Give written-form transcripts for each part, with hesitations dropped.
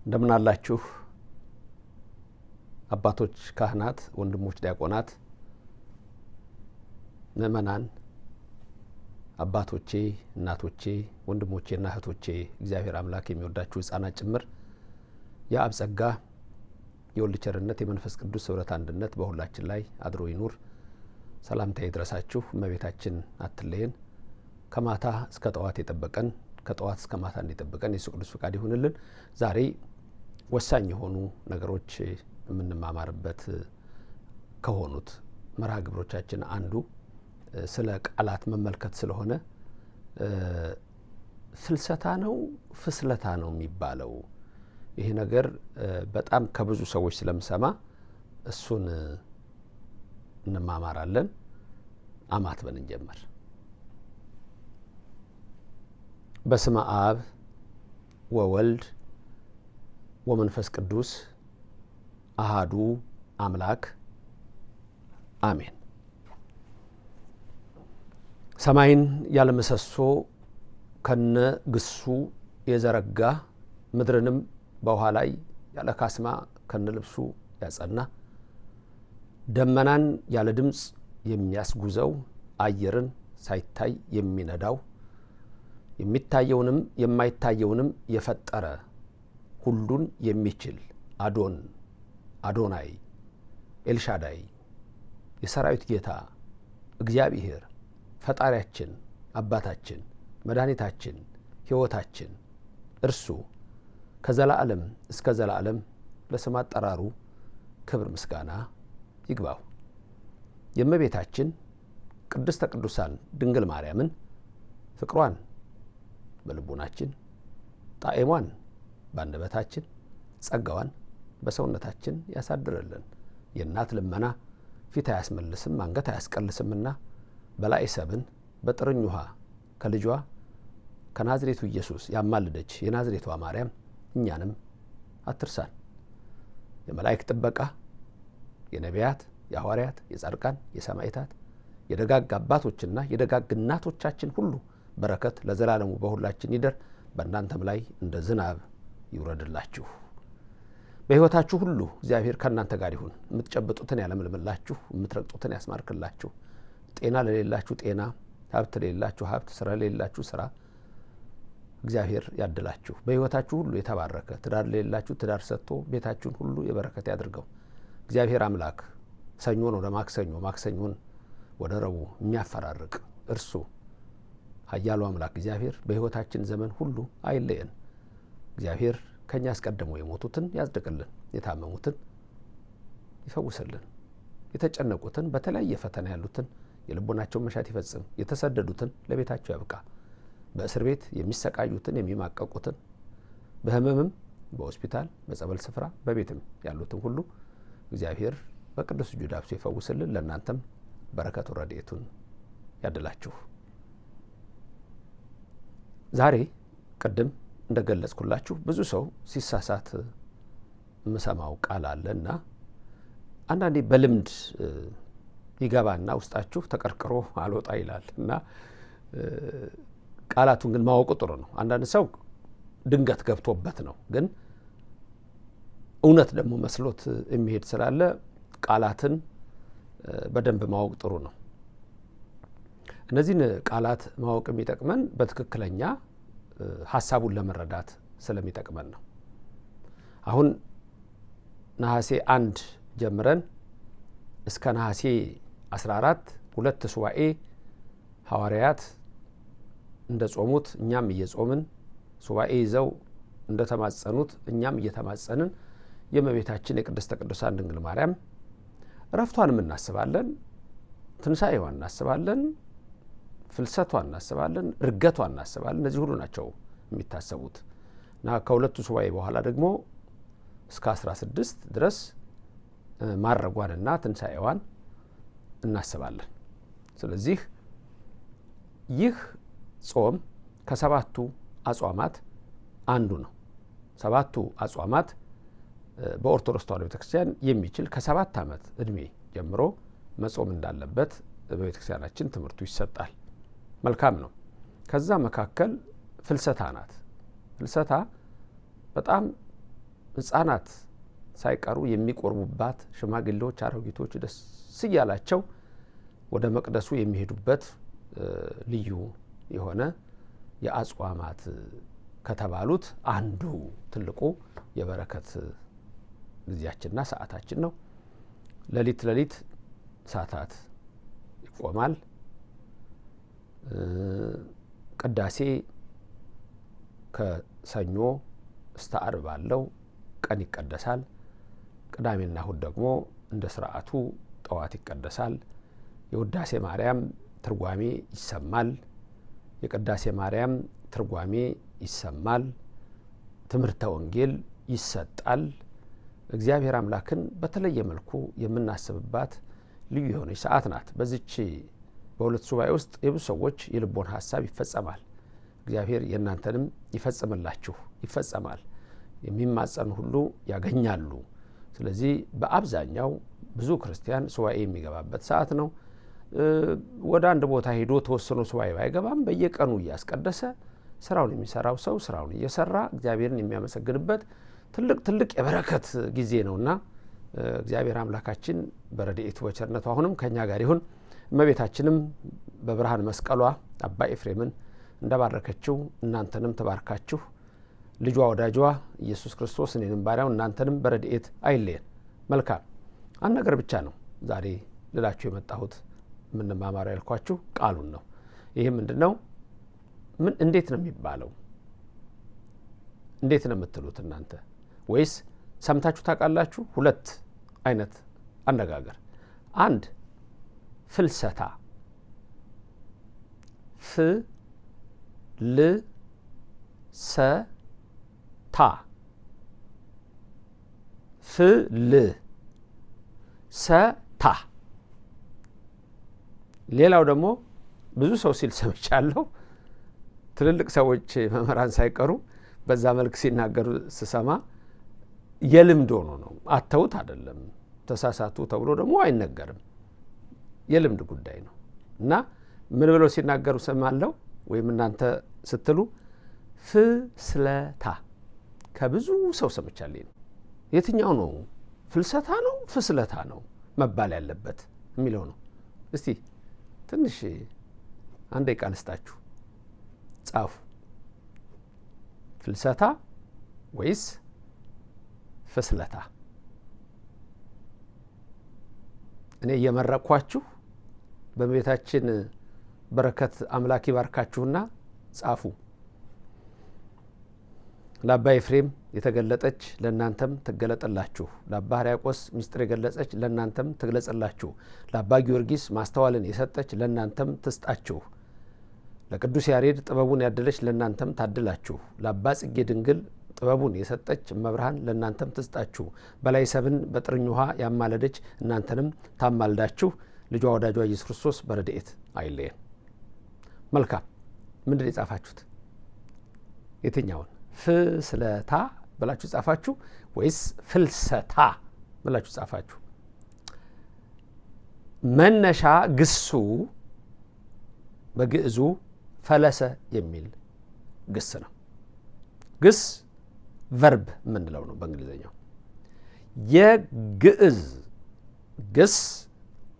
እንደምን አላችሁ አባቶች ካህናት፣ ወንድሞች ዲያቆናት፣ ምእመናን፣ አባቶቼ፣ እናቶቼ፣ ወንድሞቼና እህቶቼ እግዚአብሔር አምላክ የሚወዳችሁ ሕፃናት ጭምር የአብ ጸጋ የወልድ ቸርነት የመንፈስ ቅዱስ ኅብረት አንድነት በሁላችን ላይ አድሮ ይኑር። ሰላምታ ይድረሳችሁ። እመቤታችን አትለየን። ከማታ እስከ ጠዋት የጠበቀን ከጠዋት እስከ ማታ እንዲጠብቀን የሱ ቅዱስ ፍቃድ ይሁንልን። ዛሬ ወሳኝ የሆኑ ነገሮች የምንማማርበት ከሆኑት መርሃ ግብሮቻችን አንዱ ስለ ቃላት መመልከት ስለሆነ ፍልሰታ ነው ፍስለታ ነው የሚባለው ይሄ ነገር በጣም ከብዙ ሰዎች ስለምሰማ እሱን እንማማራለን። አማትበን እንጀምር። በስመ አብ ወወልድ ወመንፈስ ቅዱስ አሃዱ አምላክ አሜን። ሰማይን ያለ ምሰሶ ከነ ግሱ የዘረጋ ምድርንም በውሃ ላይ ያለ ካስማ ከነ ልብሱ ያጸና ደመናን ያለ ድምፅ የሚያስጉዘው አየርን ሳይታይ የሚነዳው የሚታየውንም የማይታየውንም የፈጠረ ሁሉን የሚችል አዶናይ ኤልሻዳይ የሰራዊት ጌታ እግዚአብሔር ፈጣሪያችን አባታችን መድኃኒታችን ሕይወታችን እርሱ ከዘላለም እስከ ዘላለም ለስም አጠራሩ ክብር ምስጋና ይግባው። የእመቤታችን ቅድስተ ቅዱሳን ድንግል ማርያምን ፍቅሯን በልቡናችን ጣዕሟን በአንደበታችን ጸጋዋን በሰውነታችን ያሳድርልን። የእናት ልመና ፊት አያስመልስም አንገት አያስቀልስምና በላይ ሰብን በጥርኝ ውሃ ከልጇ ከናዝሬቱ ኢየሱስ ያማልደች የናዝሬቷ ማርያም እኛንም አትርሳን። የመላእክት ጥበቃ የነቢያት የሐዋርያት የጻድቃን የሰማዕታት የደጋግ አባቶችና የደጋግ እናቶቻችን ሁሉ በረከት ለዘላለሙ በሁላችን ይደር። በእናንተም ላይ እንደ ዝናብ ይውረድላችሁ። በሕይወታችሁ ሁሉ እግዚአብሔር ከእናንተ ጋር ይሁን። የምትጨብጡትን ያለምልምላችሁ፣ የምትረግጡትን ያስማርክላችሁ። ጤና ለሌላችሁ ጤና፣ ሀብት ለሌላችሁ ሀብት፣ ስራ ለሌላችሁ ስራ እግዚአብሔር ያድላችሁ። በሕይወታችሁ ሁሉ የተባረከ ትዳር ለሌላችሁ ትዳር ሰጥቶ ቤታችሁን ሁሉ የበረከት ያድርገው። እግዚአብሔር አምላክ ሰኞን ወደ ማክሰኞ ማክሰኞን ወደ ረቡዕ የሚያፈራርቅ እርሱ ኃያሉ አምላክ እግዚአብሔር በሕይወታችን ዘመን ሁሉ አይለየን። እግዚአብሔር ከኛ አስቀድሞ የሞቱትን ያጽድቅልን፣ የታመሙትን ይፈውስልን፣ የተጨነቁትን በተለያየ ፈተና ያሉትን የልቦናቸውን መሻት ይፈጽም፣ የተሰደዱትን ለቤታቸው ያብቃ፣ በእስር ቤት የሚሰቃዩትን የሚማቀቁትን በሕመምም በሆስፒታል በጸበል ስፍራ በቤትም ያሉትን ሁሉ እግዚአብሔር በቅዱስ እጁ ዳብሶ ይፈውስልን። ለእናንተም በረከቱ ረድኤቱን ያድላችሁ። ዛሬ ቅድም እንደገለጽኩላችሁ ብዙ ሰው ሲሳሳት የምሰማው ቃል አለ እና አንዳንዴ በልምድ ይገባና ውስጣችሁ ተቀርቅሮ አልወጣ ይላል እና ቃላቱን ግን ማወቁ ጥሩ ነው። አንዳንድ ሰው ድንገት ገብቶበት ነው፣ ግን እውነት ደግሞ መስሎት የሚሄድ ስላለ ቃላትን በደንብ ማወቅ ጥሩ ነው። እነዚህን ቃላት ማወቅ የሚጠቅመን በትክክለኛ ሀሳቡን ለመረዳት ስለሚጠቅመን ነው። አሁን ነሐሴ 1 ጀምረን እስከ ነሐሴ 14 2 ሱባኤ ሐዋርያት እንደ ጾሙት እኛም እየጾምን ሱባኤ ይዘው እንደ ተማጸኑት እኛም እየተማጸንን የእመቤታችን የቅድስተ ቅዱሳን ድንግል ማርያም እረፍቷንም እናስባለን፣ ትንሣኤዋን እናስባለን፣ ፍልሰቷን እናስባለን፣ እርገቷን እናስባለን። እነዚህ ሁሉ ናቸው የሚታሰቡት እና ከሁለቱ ሱባኤ በኋላ ደግሞ እስከ 16 ድረስ ማረጓንና ትንሣኤዋን እናስባለን። ስለዚህ ይህ ጾም ከሰባቱ አጽዋማት አንዱ ነው። ሰባቱ አጽዋማት በኦርቶዶክስ ተዋሕዶ ቤተክርስቲያን የሚችል ከ7 ዓመት ዕድሜ ጀምሮ መጾም እንዳለበት በቤተክርስቲያናችን ትምህርቱ ይሰጣል። መልካም ነው። ከዛ መካከል ፍልሰታ ናት። ፍልሰታ በጣም ሕፃናት ሳይቀሩ የሚቆርቡባት፣ ሽማግሌዎች፣ አሮጊቶች ደስ እያላቸው ወደ መቅደሱ የሚሄዱበት ልዩ የሆነ የአጽዋማት ከተባሉት አንዱ ትልቁ የበረከት ጊዜያችንና ሰዓታችን ነው። ሌሊት ሰዓታት ይቆማል። ቅዳሴ ከሰኞ እስከ ዓርብ ባለው ቀን ይቀደሳል። ቅዳሜና እሁድ ደግሞ እንደ ስርዓቱ ጠዋት ይቀደሳል። የውዳሴ ማርያም ትርጓሜ ይሰማል። የቅዳሴ ማርያም ትርጓሜ ይሰማል። ትምህርተ ወንጌል ይሰጣል። እግዚአብሔር አምላክን በተለየ መልኩ የምናስብባት ልዩ የሆነች ሰዓት ናት። በዚች በሁለት ሱባኤ ውስጥ የብዙ ሰዎች የልቦን ሀሳብ ይፈጸማል። እግዚአብሔር የእናንተንም ይፈጽምላችሁ፣ ይፈጸማል። የሚማጸኑ ሁሉ ያገኛሉ። ስለዚህ በአብዛኛው ብዙ ክርስቲያን ሱባኤ የሚገባበት ሰዓት ነው። ወደ አንድ ቦታ ሄዶ ተወስኖ ሱባኤ ባይገባም በየቀኑ እያስቀደሰ ስራውን የሚሰራው ሰው ስራውን እየሰራ እግዚአብሔርን የሚያመሰግንበት ትልቅ የበረከት ጊዜ ነውና እግዚአብሔር አምላካችን በረድኤቱ በቸርነቱ አሁንም ከኛ ጋር ይሁን። እመቤታችንም በብርሃን መስቀሏ አባ ኤፍሬምን እንደባረከችው እናንተንም ተባርካችሁ ልጇ ወዳጇ ኢየሱስ ክርስቶስ እኔንም ባሪያው እናንተንም በረድኤት አይለየን። መልካም አንድ ነገር ብቻ ነው ዛሬ ልላችሁ የመጣሁት። የምንማማረው ያልኳችሁ ቃሉን ነው። ይህ ምንድነው? እንዴት ነው የሚባለው? እንዴት ነው የምትሉት እናንተ? ወይስ ሰምታችሁ ታውቃላችሁ? ሁለት አይነት አነጋገር። አንድ ፍልሰታ፣ ፍልሰታ፣ ፍልሰታ። ሌላው ደግሞ ብዙ ሰው ሲል ሰምቻለሁ። ትልልቅ ሰዎች መምህራን ሳይቀሩ በዛ መልክ ሲናገሩ ስሰማ የልምድ ሆኖ ነው፣ አተውት አይደለም። ተሳሳቱ ተብሎ ደግሞ አይነገርም። የልምድ ጉዳይ ነው እና ምን ብለው ሲናገሩ ሰማለሁ ወይም እናንተ ስትሉ ፍስለታ ከብዙ ሰው ሰምቻለሁ። የትኛው ነው ፍልሰታ ነው ፍስለታ ነው መባል ያለበት የሚለው ነው? እስቲ ትንሽ አንድ ቃል ልስጣችሁ፣ ጻፉ። ፍልሰታ ወይስ ፍስለታ? እኔ እየመረቅኳችሁ በቤታችን በረከት አምላክ ይባርካችሁና ጻፉ። ለአባ ኤፍሬም የተገለጠች ለእናንተም ትገለጥላችሁ። ለአባ ሕርያቆስ ምስጢር የገለጸች ለእናንተም ትግለጽላችሁ። ለአባ ጊዮርጊስ ማስተዋልን የሰጠች ለእናንተም ትስጣችሁ። ለቅዱስ ያሬድ ጥበቡን ያደለች ለእናንተም ታድላችሁ። ለአባ ጽጌ ድንግል ጥበቡን የሰጠች እመብርሃን ለእናንተም ትስጣችሁ። በላይ ሰብን በጥርኝ ውሃ ያማለደች እናንተንም ታማልዳችሁ። ልጇ ወዳጇ ኢየሱስ ክርስቶስ በረድኤት አይለየን። መልካም። ምንድን የጻፋችሁት? የትኛውን? ፍስለታ ብላችሁ ጻፋችሁ ወይስ ፍልሰታ ብላችሁ ጻፋችሁ? መነሻ ግሱ በግዕዙ ፈለሰ የሚል ግስ ነው። ግስ ቨርብ የምንለው ነው በእንግሊዝኛው። የግዕዝ ግስ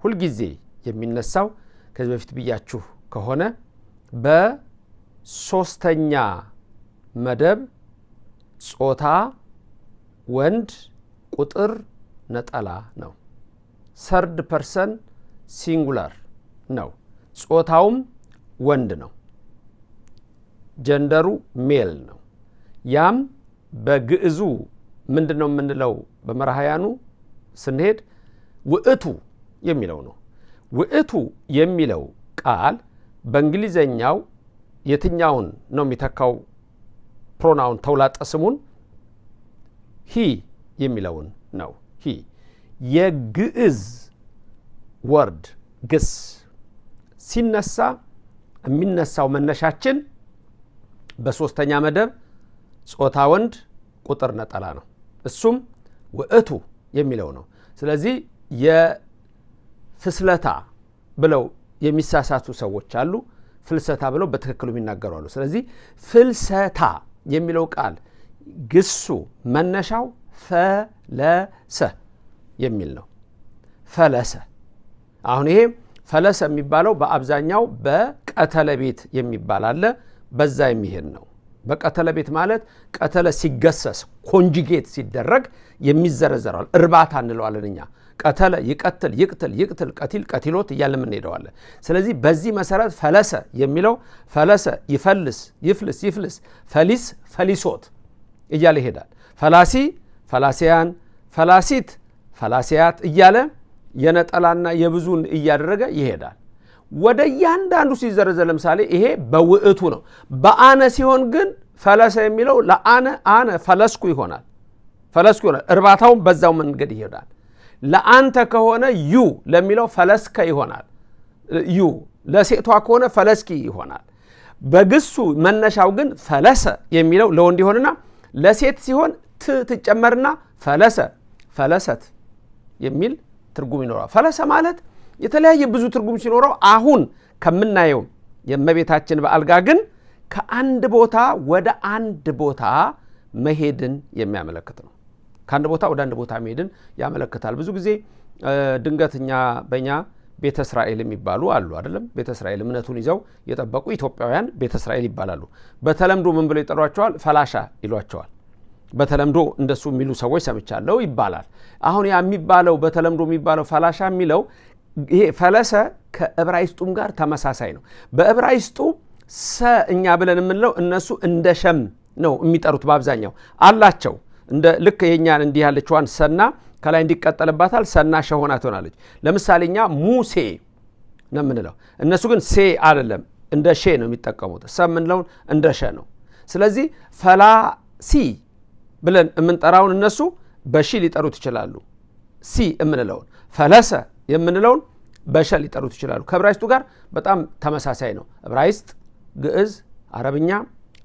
ሁልጊዜ የሚነሳው ከዚህ በፊት ብያችሁ ከሆነ በሶስተኛ መደብ ጾታ ወንድ ቁጥር ነጠላ ነው። ሰርድ ፐርሰን ሲንጉላር ነው። ጾታውም ወንድ ነው። ጀንደሩ ሜል ነው። ያም በግዕዙ ምንድነው የምንለው? በመራሕያኑ ስንሄድ ውእቱ የሚለው ነው። ውእቱ የሚለው ቃል በእንግሊዘኛው የትኛውን ነው የሚተካው? ፕሮናውን ተውላጠ ስሙን ሂ የሚለውን ነው። ሂ የግዕዝ ወርድ ግስ ሲነሳ የሚነሳው መነሻችን በሶስተኛ መደብ ጾታ ወንድ ቁጥር ነጠላ ነው። እሱም ውእቱ የሚለው ነው። ስለዚህ የፍስለታ ብለው የሚሳሳቱ ሰዎች አሉ፣ ፍልሰታ ብለው በትክክሉ የሚናገሩ አሉ። ስለዚህ ፍልሰታ የሚለው ቃል ግሱ መነሻው ፈለሰ የሚል ነው። ፈለሰ። አሁን ይሄ ፈለሰ የሚባለው በአብዛኛው በቀተለ ቤት የሚባል አለ፣ በዛ የሚሄድ ነው። በቀተለ ቤት ማለት ቀተለ ሲገሰስ ኮንጁጌት ሲደረግ የሚዘረዘራል። እርባታ እንለዋለን እኛ። ቀተለ ይቀትል፣ ይቅትል፣ ይቅትል፣ ቀቲል፣ ቀቲሎት እያልን እንሄዳለን። ስለዚህ በዚህ መሰረት ፈለሰ የሚለው ፈለሰ ይፈልስ፣ ይፍልስ፣ ይፍልስ፣ ፈሊስ፣ ፈሊሶት እያለ ይሄዳል። ፈላሲ፣ ፈላሲያን፣ ፈላሲት፣ ፈላሲያት እያለ የነጠላና የብዙን እያደረገ ይሄዳል። ወደ እያንዳንዱ ሲዘረዘር ለምሳሌ ይሄ በውእቱ ነው። በአነ ሲሆን ግን ፈለሰ የሚለው ለአነ አነ ፈለስኩ ይሆናል። ፈለስኩ ይሆናል። እርባታውን በዛው መንገድ ይሄዳል። ለአንተ ከሆነ ዩ ለሚለው ፈለስከ ይሆናል። ዩ ለሴቷ ከሆነ ፈለስኪ ይሆናል። በግሱ መነሻው ግን ፈለሰ የሚለው ለወንድ ይሆንና ለሴት ሲሆን ትጨመርና ፈለሰ፣ ፈለሰት የሚል ትርጉም ይኖራል። ፈለሰ ማለት የተለያየ ብዙ ትርጉም ሲኖረው አሁን ከምናየው የእመቤታችን በአልጋ ግን ከአንድ ቦታ ወደ አንድ ቦታ መሄድን የሚያመለክት ነው። ከአንድ ቦታ ወደ አንድ ቦታ መሄድን ያመለክታል። ብዙ ጊዜ ድንገትኛ በእኛ ቤተ እስራኤል የሚባሉ አሉ አይደለም? ቤተ እስራኤል እምነቱን ይዘው የጠበቁ ኢትዮጵያውያን ቤተ እስራኤል ይባላሉ። በተለምዶ ምን ብለው ይጠሯቸዋል? ፈላሻ ይሏቸዋል። በተለምዶ እንደሱ የሚሉ ሰዎች ሰምቻለሁ ይባላል። አሁን ያ የሚባለው በተለምዶ የሚባለው ፈላሻ የሚለው ይሄ ፈለሰ ከዕብራይስጡም ጋር ተመሳሳይ ነው። በዕብራይስጡ ሰ እኛ ብለን የምንለው እነሱ እንደ ሸም ነው የሚጠሩት። በአብዛኛው አላቸው እንደ ልክ የኛን እንዲህ ያለችዋን ሰና ከላይ እንዲቀጠልባታል ሰና ሸሆና ትሆናለች። ለምሳሌ እኛ ሙሴ ነው የምንለው፣ እነሱ ግን ሴ አይደለም እንደ ሼ ነው የሚጠቀሙት። ሰ የምንለውን እንደ ሸ ነው። ስለዚህ ፈላሲ ብለን የምንጠራውን እነሱ በሺ ሊጠሩት ይችላሉ። ሲ የምንለውን ፈለሰ የምንለውን በሸ ሊጠሩት ይችላሉ። ከዕብራይስጡ ጋር በጣም ተመሳሳይ ነው። ዕብራይስጥ፣ ግዕዝ፣ አረብኛ፣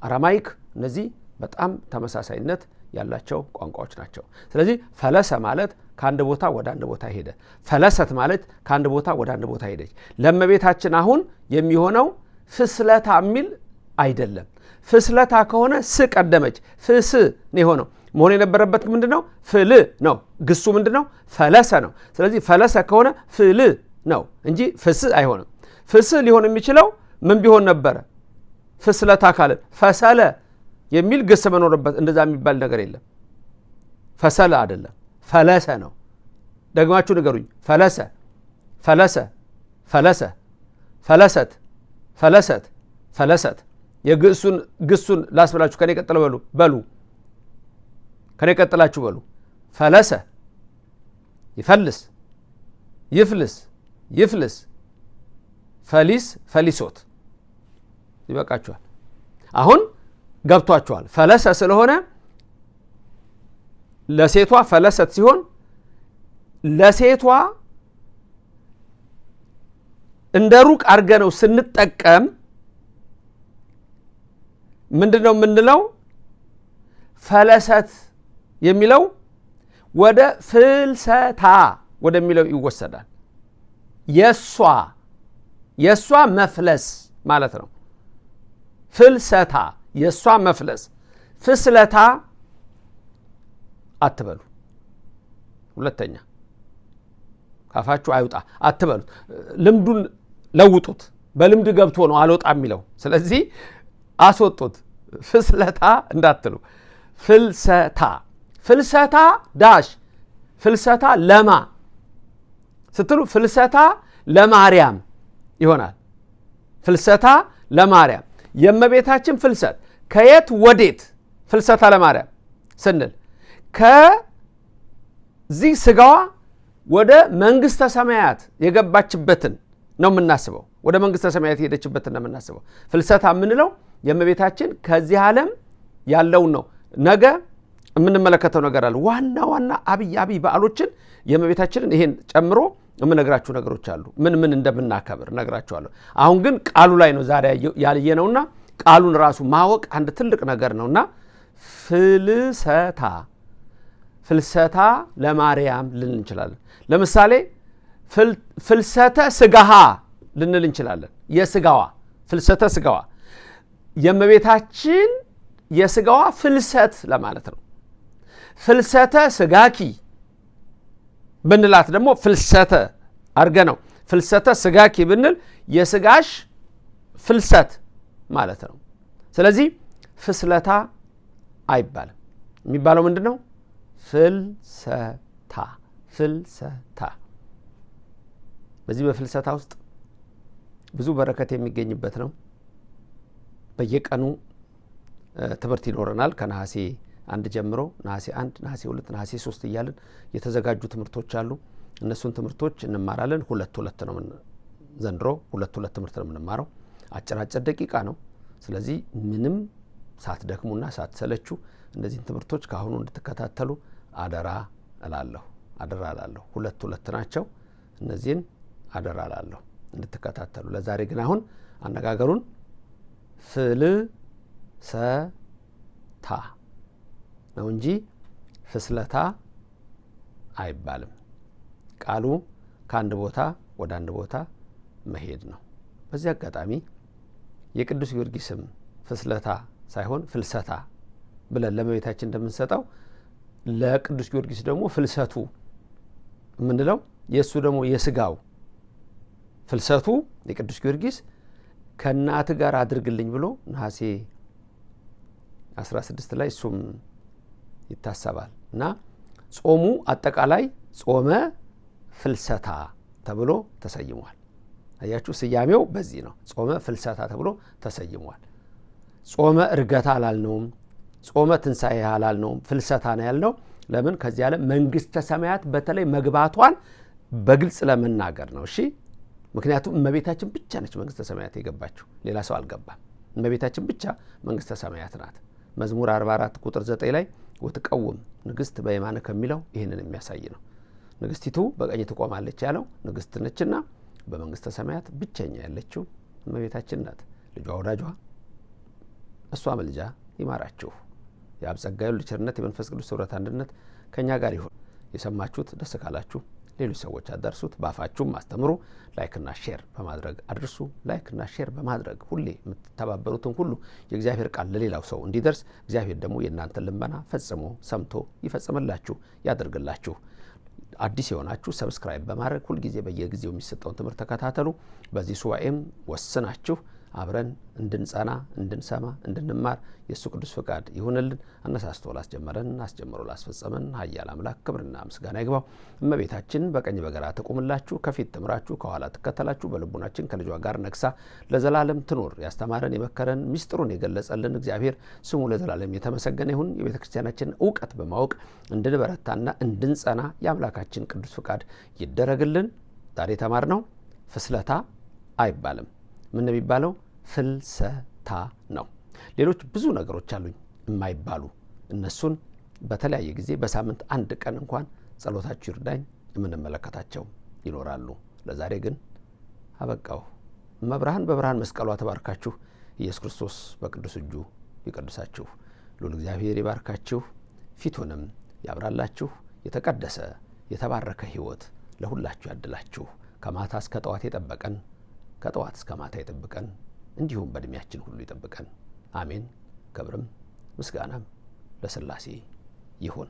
አራማይክ እነዚህ በጣም ተመሳሳይነት ያላቸው ቋንቋዎች ናቸው። ስለዚህ ፈለሰ ማለት ከአንድ ቦታ ወደ አንድ ቦታ ሄደ። ፈለሰት ማለት ከአንድ ቦታ ወደ አንድ ቦታ ሄደች። ለእመቤታችን አሁን የሚሆነው ፍስለታ የሚል አይደለም። ፍስለታ ከሆነ ስ ቀደመች፣ ፍስ ነው የሆነው። መሆን የነበረበት ምንድነው? ፍል ነው። ግሱ ምንድነው? ፈለሰ ነው። ስለዚህ ፈለሰ ከሆነ ፍል ነው እንጂ ፍስ አይሆንም። ፍስ ሊሆን የሚችለው ምን ቢሆን ነበረ? ፍስለታ ካለ ፈሰለ የሚል ግስ መኖርበት። እንደዛ የሚባል ነገር የለም። ፈሰለ አይደለም፣ ፈለሰ ነው። ደግማችሁ ንገሩኝ። ፈለሰ፣ ፈለሰ፣ ፈለሰ፣ ፈለሰት፣ ፈለሰት፣ ፈለሰት። የግሱን ላስብላችሁ። ከኔ ቀጥለው በሉ ከኔ ቀጥላችሁ በሉ። ፈለሰ፣ ይፈልስ፣ ይፍልስ፣ ይፍልስ፣ ፈሊስ፣ ፈሊሶት። ይበቃችኋል። አሁን ገብቷችኋል። ፈለሰ ስለሆነ ለሴቷ ፈለሰት ሲሆን ለሴቷ እንደ ሩቅ አድርገነው ስንጠቀም ምንድነው የምንለው? ፈለሰት የሚለው ወደ ፍልሰታ ወደሚለው ይወሰዳል። የሷ መፍለስ ማለት ነው። ፍልሰታ የሷ መፍለስ። ፍስለታ አትበሉ። ሁለተኛ ካፋችሁ አይውጣ አትበሉት። ልምዱን ለውጡት። በልምድ ገብቶ ነው አልወጣ የሚለው። ስለዚህ አስወጡት። ፍስለታ እንዳትሉ። ፍልሰታ፣ ፍልሰታ ዳሽ፣ ፍልሰታ ለማ ስትሉ ፍልሰታ ለማርያም ይሆናል። ፍልሰታ ለማርያም የእመቤታችን ፍልሰት ከየት ወዴት? ፍልሰታ ለማርያም ስንል ከዚህ ስጋዋ ወደ መንግስተ ሰማያት የገባችበትን ነው የምናስበው። ወደ መንግስተ ሰማያት የሄደችበትን ነው የምናስበው። ፍልሰታ የምንለው የእመቤታችን ከዚህ ዓለም ያለውን ነው። ነገ የምንመለከተው ነገር አለ። ዋና ዋና አብይ በዓሎችን የእመቤታችንን ይሄን ጨምሮ የምነግራችሁ ነገሮች አሉ። ምን ምን እንደምናከብር ነግራችኋለሁ። አሁን ግን ቃሉ ላይ ነው ዛሬ ያልየነውና ቃሉን ራሱ ማወቅ አንድ ትልቅ ነገር ነውና ፍልሰታ ለማርያም ልንል እንችላለን። ለምሳሌ ፍልሰተ ስጋሃ ልንል እንችላለን። የስጋዋ ፍልሰተ ስጋዋ የእመቤታችን የስጋዋ ፍልሰት ለማለት ነው። ፍልሰተ ስጋኪ ብንላት ደግሞ ፍልሰተ አርገ ነው ፍልሰተ ስጋኪ ብንል የስጋሽ ፍልሰት ማለት ነው። ስለዚህ ፍስለታ አይባልም። የሚባለው ምንድነው? ፍልሰታ ፍልሰታ። በዚህ በፍልሰታ ውስጥ ብዙ በረከት የሚገኝበት ነው። በየቀኑ ትምህርት ይኖረናል። ከነሐሴ 1 ጀምሮ ነሐሴ 1 ነሐሴ 2 ነሐሴ 3 እያልን የተዘጋጁ ትምህርቶች አሉ። እነሱን ትምህርቶች እንማራለን። ሁለት ነው ዘንድሮ ሁለት ትምህርት ነው የምንማረው። አጭር ደቂቃ ነው። ስለዚህ ምንም ሳትደክሙና ሳትሰለቹ እነዚህን ትምህርቶች ካሁኑ እንድትከታተሉ አደራ እላለሁ። ሁለት ናቸው። እነዚህን አደራ እላለሁ እንድትከታተሉ። ለዛሬ ግን አሁን አነጋገሩን ፍልሰታ ነው እንጂ ፍስለታ አይባልም። ቃሉ ከአንድ ቦታ ወደ አንድ ቦታ መሄድ ነው። በዚህ አጋጣሚ የቅዱስ ጊዮርጊስም ፍስለታ ሳይሆን ፍልሰታ ብለን ለእመቤታችን እንደምንሰጠው ለቅዱስ ጊዮርጊስ ደግሞ ፍልሰቱ የምንለው የእሱ ደግሞ የስጋው ፍልሰቱ የቅዱስ ጊዮርጊስ ከእናት ጋር አድርግልኝ ብሎ ነሐሴ 16 ላይ እሱም ይታሰባል እና ጾሙ አጠቃላይ ጾመ ፍልሰታ ተብሎ ተሰይሟል። አያችሁ፣ ስያሜው በዚህ ነው። ጾመ ፍልሰታ ተብሎ ተሰይሟል። ጾመ እርገታ አላልነውም፣ ጾመ ትንሣኤ አላልነውም፣ ፍልሰታ ነው ያልነው። ለምን? ከዚህ ዓለም መንግሥተ ሰማያት በተለይ መግባቷን በግልጽ ለመናገር ነው። እሺ፣ ምክንያቱም እመቤታችን ብቻ ነች መንግሥተ ሰማያት የገባችው፣ ሌላ ሰው አልገባም። እመቤታችን ብቻ መንግሥተ ሰማያት ናት። መዝሙር 44 ቁጥር 9 ላይ ወትቀውም ንግሥት በየማነ ከሚለው ይህንን የሚያሳይ ነው። ንግሥቲቱ በቀኝ ትቆማለች ያለው ንግሥት ነችና በመንግሥተ ሰማያት ብቸኛ ያለችው እመቤታችን ናት። ልጇ ወዳጇ እሷ መልጃ ይማራችሁ። የአብ ጸጋ የወልድ ቸርነት የመንፈስ ቅዱስ ኅብረት አንድነት ከእኛ ጋር ይሁን። የሰማችሁት ደስ ካላችሁ ሌሎች ሰዎች አዳርሱት። በአፋችሁም አስተምሩ። ላይክና ሼር በማድረግ አድርሱ። ላይክና ሼር በማድረግ ሁሌ የምትተባበሩትን ሁሉ የእግዚአብሔር ቃል ለሌላው ሰው እንዲደርስ እግዚአብሔር ደግሞ የእናንተን ልመና ፈጽሞ ሰምቶ ይፈጽምላችሁ ያደርግላችሁ። አዲስ የሆናችሁ ሰብስክራይብ በማድረግ ሁልጊዜ በየጊዜው የሚሰጠውን ትምህርት ተከታተሉ። በዚህ ሱባኤም ወስናችሁ አብረን እንድንጸና፣ እንድንሰማ፣ እንድንማር የእሱ ቅዱስ ፈቃድ ይሁንልን። አነሳስቶ ላስጀመረን አስጀምሮ ላስፈጸመን ኃያል አምላክ ክብርና ምስጋና ይግባው። እመቤታችን በቀኝ በግራ ትቁምላችሁ፣ ከፊት ትምራችሁ፣ ከኋላ ትከተላችሁ። በልቡናችን ከልጇ ጋር ነግሳ ለዘላለም ትኖር። ያስተማረን የመከረን ሚስጥሩን የገለጸልን እግዚአብሔር ስሙ ለዘላለም የተመሰገነ ይሁን። የቤተ ክርስቲያናችንን እውቀት በማወቅ እንድንበረታና እንድንጸና የአምላካችን ቅዱስ ፈቃድ ይደረግልን። ዛሬ የተማርነው ፍስለታ አይባልም። ምን የሚባለው? ፍልሰታ ነው። ሌሎች ብዙ ነገሮች አሉኝ የማይባሉ፣ እነሱን በተለያየ ጊዜ በሳምንት አንድ ቀን እንኳን ጸሎታችሁ ይርዳኝ የምንመለከታቸው ይኖራሉ። ለዛሬ ግን አበቃው። መብርሃን በብርሃን መስቀሏ ተባርካችሁ፣ ኢየሱስ ክርስቶስ በቅዱስ እጁ ይቀድሳችሁ። ሉል እግዚአብሔር ይባርካችሁ፣ ፊቱንም ያብራላችሁ። የተቀደሰ የተባረከ ሕይወት ለሁላችሁ ያድላችሁ። ከማታ እስከ ጠዋት የጠበቀን ከጠዋት እስከ ማታ ይጠብቀን፣ እንዲሁም በእድሜያችን ሁሉ ይጠብቀን። አሜን። ክብርም ምስጋናም ለሥላሴ ይሁን።